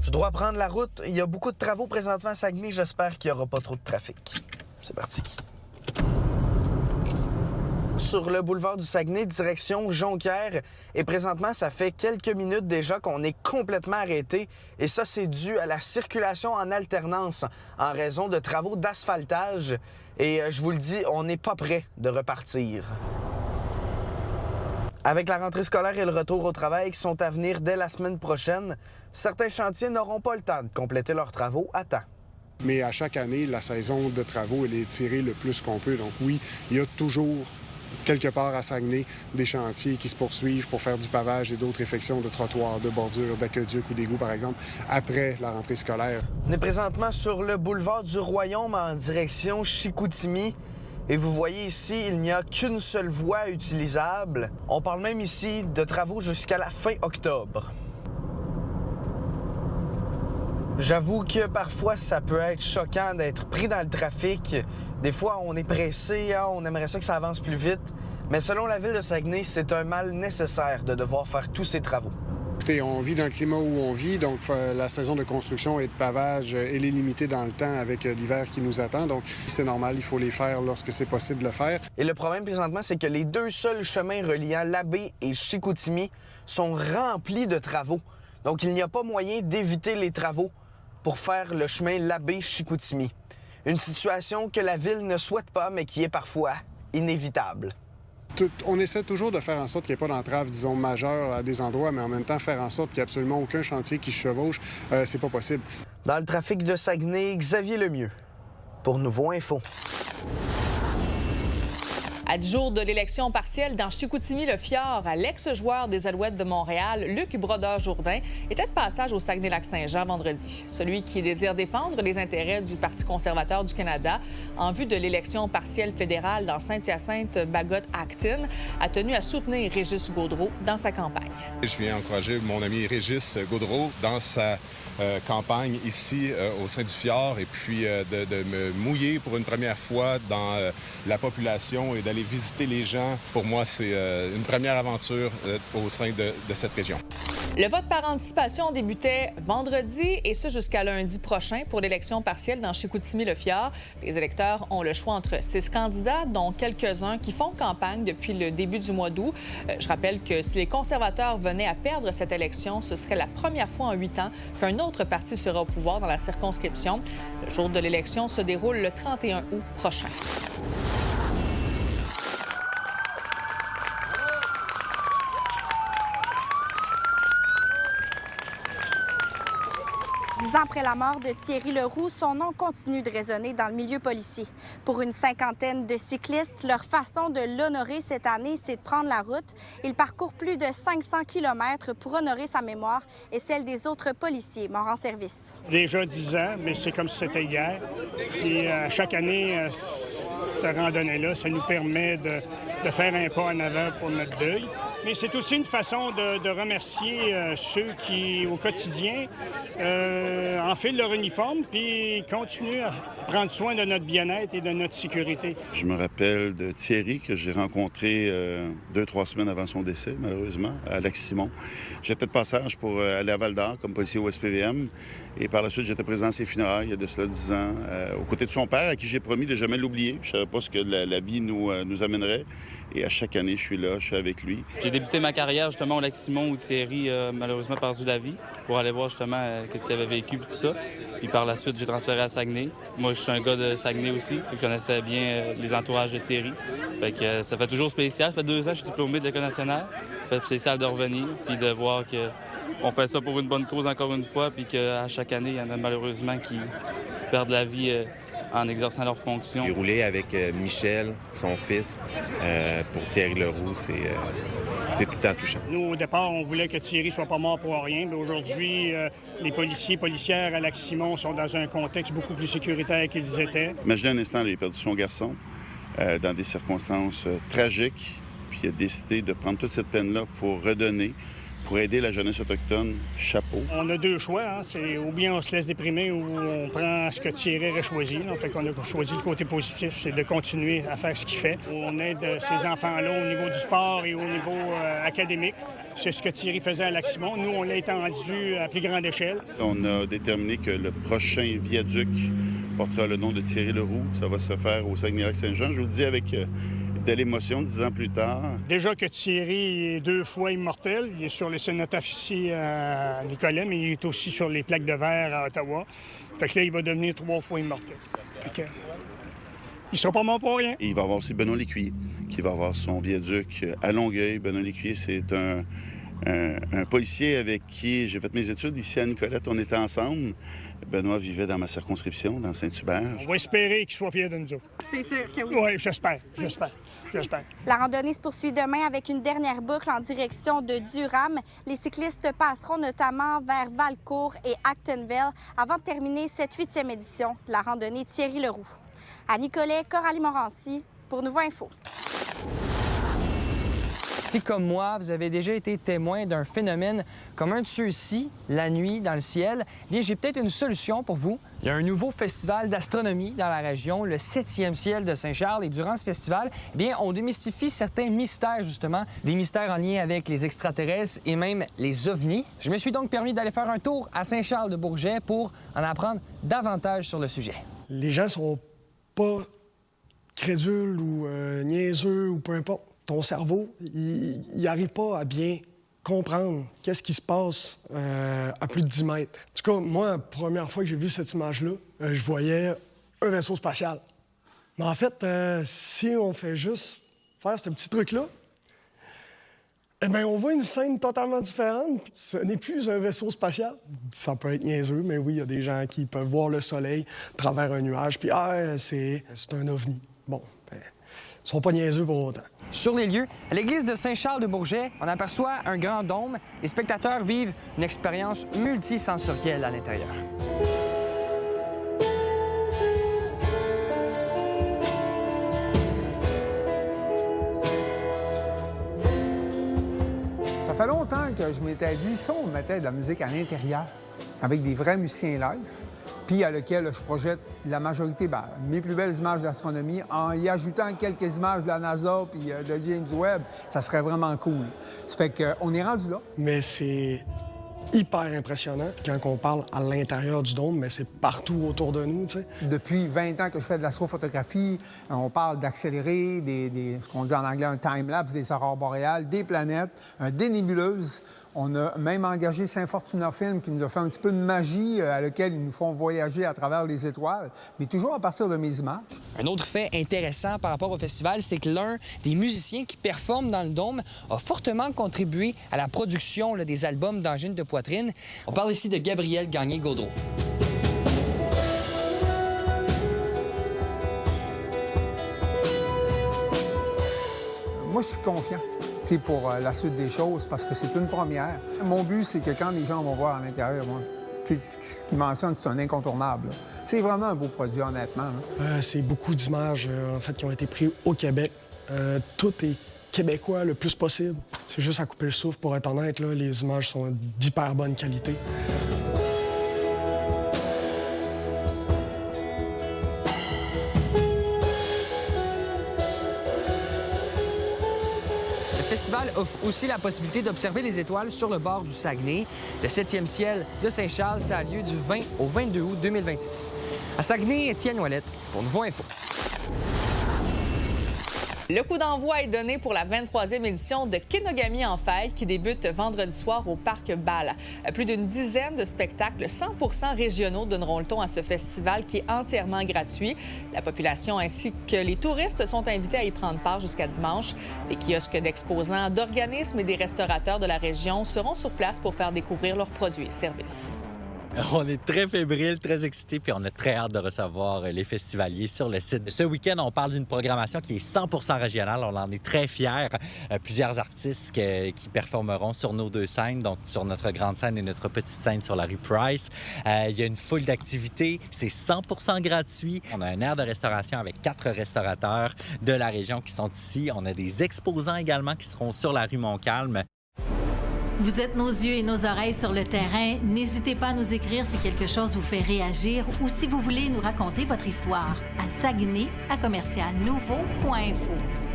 Je dois prendre la route. Il y a beaucoup de travaux présentement à Saguenay. J'espère qu'il n'y aura pas trop de trafic. C'est parti. Sur le boulevard du Saguenay, direction Jonquière. Et présentement, ça fait quelques minutes déjà qu'on est complètement arrêté. Et ça, c'est dû à la circulation en alternance en raison de travaux d'asphaltage. Et je vous le dis, on n'est pas prêt de repartir. Avec la rentrée scolaire et le retour au travail qui sont à venir dès la semaine prochaine, certains chantiers n'auront pas le temps de compléter leurs travaux à temps. Mais à chaque année, la saison de travaux, elle est tirée le plus qu'on peut. Donc oui, il y a toujours, quelque part à Saguenay, des chantiers qui se poursuivent pour faire du pavage et d'autres effections de trottoirs, de bordures, d'aqueducs ou d'égouts, par exemple, après la rentrée scolaire. On est présentement sur le boulevard du Royaume en direction Chicoutimi. Et vous voyez ici, il n'y a qu'une seule voie utilisable. On parle même ici de travaux jusqu'à la fin octobre. J'avoue que parfois, ça peut être choquant d'être pris dans le trafic. Des fois, on est pressé, on aimerait ça que ça avance plus vite. Mais selon la ville de Saguenay, c'est un mal nécessaire de devoir faire tous ces travaux. Écoutez, on vit dans le climat où on vit, donc la saison de construction et de pavage, elle est limitée dans le temps avec l'hiver qui nous attend. Donc, c'est normal, il faut les faire lorsque c'est possible de le faire. Et le problème présentement, c'est que les deux seuls chemins reliant Labbé et Chicoutimi sont remplis de travaux. Donc, il n'y a pas moyen d'éviter les travaux pour faire le chemin Labbé-Chicoutimi. Une situation que la ville ne souhaite pas, mais qui est parfois inévitable. On essaie toujours de faire en sorte qu'il n'y ait pas d'entrave, disons, majeure à des endroits, mais en même temps faire en sorte qu'il n'y ait absolument aucun chantier qui se chevauche. C'est pas possible. Dans le trafic de Saguenay, Xavier Lemieux, pour Nouveau Info. À 10 jours de l'élection partielle dans Chicoutimi-le-Fjord, l'ex-joueur des Alouettes de Montréal, Luc Brodeur-Jourdain, était de passage au Saguenay-Lac-Saint-Jean vendredi. Celui qui désire défendre les intérêts du Parti conservateur du Canada en vue de l'élection partielle fédérale dans Saint-Hyacinthe-Bagotte-Acton a tenu à soutenir Régis Gaudreault dans sa campagne. Je viens encourager mon ami Régis Gaudreault dans sa campagne ici au sein du Fjord et puis de me mouiller pour une première fois dans la population et d'aller visiter les gens. Pour moi, c'est une première aventure au sein de cette région. Le vote par anticipation débutait vendredi et ce jusqu'à lundi prochain pour l'élection partielle dans Chicoutimi-le-Fjord. Les électeurs ont le choix entre 6 candidats, dont quelques-uns qui font campagne depuis le début du mois d'août. Je rappelle que si les conservateurs venaient à perdre cette élection, ce serait la première fois en 8 ans qu'un autre parti sera au pouvoir dans la circonscription. Le jour de l'élection se déroule le 31 août prochain. Après la mort de Thierry Leroux, son nom continue de résonner dans le milieu policier. Pour une cinquantaine de cyclistes, leur façon de l'honorer cette année, c'est de prendre la route. Il parcourt plus de 500 km pour honorer sa mémoire et celle des autres policiers morts en service. Déjà 10 ans, mais c'est comme si c'était hier. Et chaque année, cette randonnée-là, ça nous permet de faire un pas en avant pour notre deuil. Mais c'est aussi une façon de remercier ceux qui, au quotidien, enfilent leur uniforme puis continuent à prendre soin de notre bien-être et de notre sécurité. Je me rappelle de Thierry, que j'ai rencontré 2-3 semaines avant son décès, malheureusement, à Lac-Simon. J'étais de passage pour aller à Val-d'Or comme policier au SPVM. Et par la suite, j'étais présent à ses funérailles il y a de cela 10 ans, aux côtés de son père, à qui j'ai promis de ne jamais l'oublier. Je ne savais pas ce que la vie nous amènerait. Et à chaque année, je suis là, je suis avec lui. J'ai débuté ma carrière justement au Lac-Simon où Thierry a malheureusement perdu la vie pour aller voir justement ce qu'il avait vécu et tout ça. Puis par la suite, j'ai transféré à Saguenay. Moi, je suis un gars de Saguenay aussi. Je connaissais bien les entourages de Thierry. Fait que ça fait toujours spécial. Ça fait 2 ans que je suis diplômé de l'École nationale. Ça fait spécial de revenir puis de voir qu'on fait ça pour une bonne cause encore une fois puis qu'à chaque année, il y en a malheureusement qui perdent la vie en exerçant leurs fonctions. J'ai roulé avec Michel, son fils, pour Thierry Leroux. C'est tout le temps touchant. Nous, au départ, on voulait que Thierry soit pas mort pour rien. Mais aujourd'hui, les policiers, policières à Lac-Simon sont dans un contexte beaucoup plus sécuritaire qu'ils étaient. Imaginez un instant, il a perdu son garçon dans des circonstances tragiques. Puis il a décidé de prendre toute cette peine-là pour redonner, pour aider la jeunesse autochtone, chapeau. On a deux choix, hein. C'est ou bien on se laisse déprimer ou on prend ce que Thierry aurait choisi. En fait, on a choisi le côté positif, c'est de continuer à faire ce qu'il fait. On aide ces enfants-là au niveau du sport et au niveau académique. C'est ce que Thierry faisait à Lac-Simon. Nous, on l'a étendu à plus grande échelle. On a déterminé que le prochain viaduc portera le nom de Thierry Leroux. Ça va se faire au Saguenay-Lac-Saint-Jean. Je vous le dis avec de l'émotion 10 ans plus tard. Déjà que Thierry est 2 fois immortel. Il est sur le cénotaphe ici à Nicolet, mais il est aussi sur les plaques de verre à Ottawa. Fait que là, il va devenir 3 fois immortel. Fait que, il sera pas mort pour rien. Et il va y avoir aussi Benoît Lécuyer, qui va avoir son viaduc à Longueuil. Benoît Lécuyer, c'est un policier avec qui j'ai fait mes études ici à Nicolette. On était ensemble. Benoît vivait dans ma circonscription, dans Saint-Hubert. On va espérer qu'il soit fier de nous autres. C'est sûr que oui. Oui, j'espère. La randonnée se poursuit demain avec une dernière boucle en direction de Durham. Les cyclistes passeront notamment vers Valcourt et Actonville avant de terminer cette 8e édition de la randonnée Thierry Leroux. À Nicolet, Coralie Morancy pour Nouveau Info. Si, comme moi, vous avez déjà été témoin d'un phénomène comme un de ceux-ci, la nuit dans le ciel, bien, j'ai peut-être une solution pour vous. Il y a un nouveau festival d'astronomie dans la région, le 7e ciel de Saint-Charles. Et durant ce festival, bien, on démystifie certains mystères, justement, des mystères en lien avec les extraterrestres et même les ovnis. Je me suis donc permis d'aller faire un tour à Saint-Charles-de-Bourget pour en apprendre davantage sur le sujet. Les gens sont pas crédules ou niaiseux ou peu importe. Ton cerveau, il n'arrive pas à bien comprendre qu'est-ce qui se passe à plus de 10 mètres. En tout cas, moi, la première fois que j'ai vu cette image-là, je voyais un vaisseau spatial. Mais en fait, si on fait juste faire ce petit truc-là, eh bien, on voit une scène totalement différente. Ce n'est plus un vaisseau spatial. Ça peut être niaiseux, mais oui, il y a des gens qui peuvent voir le soleil à travers un nuage, puis c'est un ovni. Bon, ben, ils sont pas niaiseux pour autant. Sur les lieux, à l'église de Saint-Charles-de-Bourget, on aperçoit un grand dôme. Les spectateurs vivent une expérience multisensorielle à l'intérieur. Ça fait longtemps que je m'étais dit, si on mettait de la musique à l'intérieur, avec des vrais musiciens live, puis à lequel je projette la majorité, mes plus belles images d'astronomie, en y ajoutant quelques images de la NASA puis de James Webb, ça serait vraiment cool. Ça fait qu'on est rendu là. Mais c'est hyper impressionnant quand on parle à l'intérieur du dôme, mais c'est partout autour de nous, tu sais. Depuis 20 ans que je fais de l'astrophotographie, on parle d'accélérer, ce qu'on dit en anglais un time-lapse des aurores boréales, des planètes, des nébuleuses. On a même engagé Saint-Fortuna Film qui nous a fait un petit peu de magie à laquelle ils nous font voyager à travers les étoiles, mais toujours à partir de mes images. Un autre fait intéressant par rapport au festival, c'est que l'un des musiciens qui performe dans le dôme a fortement contribué à la production des albums d'Angine de poitrine. On parle ici de Gabriel Gagné-Gaudreau. Moi, je suis confiant. C'est pour la suite des choses, parce que c'est une première. Mon but, c'est que quand les gens vont voir à l'intérieur, ce qu'ils mentionnent, c'est un incontournable. C'est vraiment un beau produit, honnêtement. C'est beaucoup d'images, en fait, qui ont été prises au Québec. Tout est québécois le plus possible. C'est juste à couper le souffle, pour être honnête. Là, les images sont d'hyper bonne qualité. Le festival offre aussi la possibilité d'observer les étoiles sur le bord du Saguenay. Le 7e ciel de Saint-Charles, ça a lieu du 20 au 22 août 2026. À Saguenay, Étienne Ouellette pour Nouveau Info. Le coup d'envoi est donné pour la 23e édition de Kenogami en fête qui débute vendredi soir au Parc Ball. Plus d'une dizaine de spectacles 100% régionaux donneront le ton à ce festival qui est entièrement gratuit. La population ainsi que les touristes sont invités à y prendre part jusqu'à dimanche. Des kiosques d'exposants, d'organismes et des restaurateurs de la région seront sur place pour faire découvrir leurs produits et services. On est très fébrile, très excité, puis on a très hâte de recevoir les festivaliers sur le site. Ce week-end, on parle d'une programmation qui est 100% régionale. On en est très fiers. Plusieurs artistes qui performeront sur nos deux scènes, donc sur notre grande scène et notre petite scène sur la rue Price. Il y a une foule d'activités. C'est 100% gratuit. On a un aire de restauration avec 4 restaurateurs de la région qui sont ici. On a des exposants également qui seront sur la rue Montcalm. Vous êtes nos yeux et nos oreilles sur le terrain. N'hésitez pas à nous écrire si quelque chose vous fait réagir ou si vous voulez nous raconter votre histoire à Saguenay@nouveau.info.